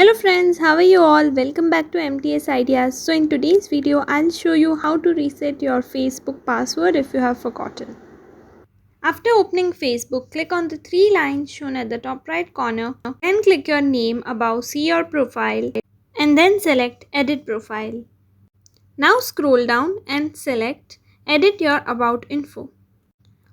Hello friends, how are you all? Welcome back to MTS Ideas. So in today's video, I'll show you how to reset your Facebook password if you have forgotten. After opening Facebook, click on the three lines shown at the top right corner, then click your name above See Your Profile and then select Edit Profile. Now scroll down and select Edit Your About Info.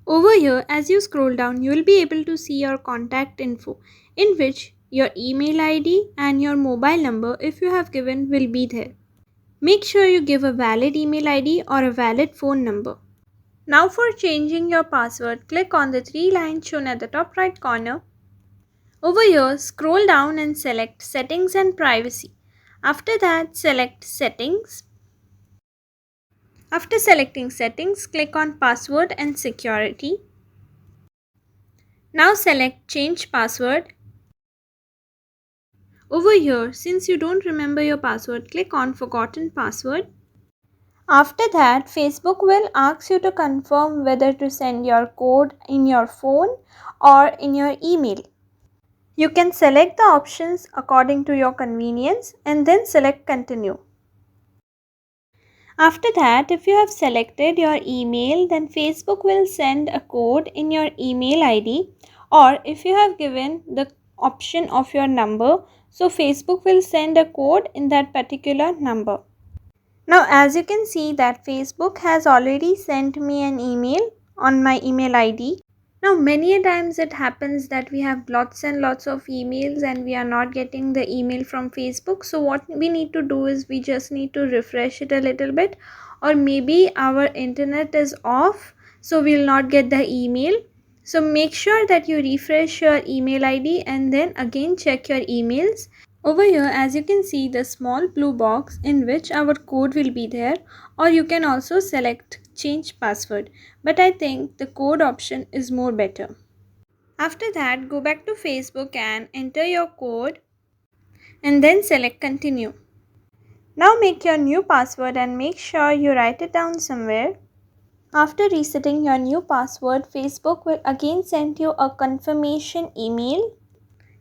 Over here, as you scroll down, you will be able to see your contact info, in which your email ID and your mobile number, if you have given, will be there. Make sure you give a valid email ID or a valid phone number. Now for changing your password, click on the three lines shown at the top right corner. Over here, scroll down and select Settings and Privacy. After that, select Settings. After selecting Settings, click on Password and Security. Now select Change Password. Over here, since you don't remember your password, click on Forgotten Password. After that, Facebook will ask you to confirm whether to send your code in your phone or in your email. You can select the options according to your convenience and then select Continue. After that, if you have selected your email, then Facebook will send a code in your email ID, or if you have given the option of your number, so Facebook will send a code in that particular number. Now as you can see that Facebook has already sent me an email on my email ID. Now many a times it happens that we have lots and lots of emails and we are not getting the email from Facebook. So what we need to do is we just need to refresh it a little bit, or maybe our internet is off so we'll not get the email. So make sure that you refresh your email ID and then again check your emails. Over here, as you can see, the small blue box in which our code will be there, or you can also select change password, but I think the code option is more better. After that, go back to Facebook and enter your code and then select continue. Now make your new password and make sure you write it down somewhere. After resetting your new password, Facebook will again send you a confirmation email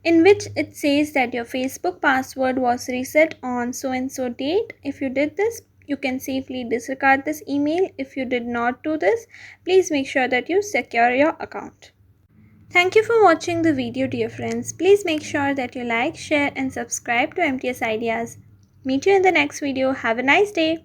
in which it says that your Facebook password was reset on so and so date. If you did this, you can safely disregard this email. If you did not do this, please make sure that you secure your account. Thank you for watching the video, dear friends. Please make sure that you like, share and subscribe to MTS Ideas. Meet you in the next video. Have a nice day.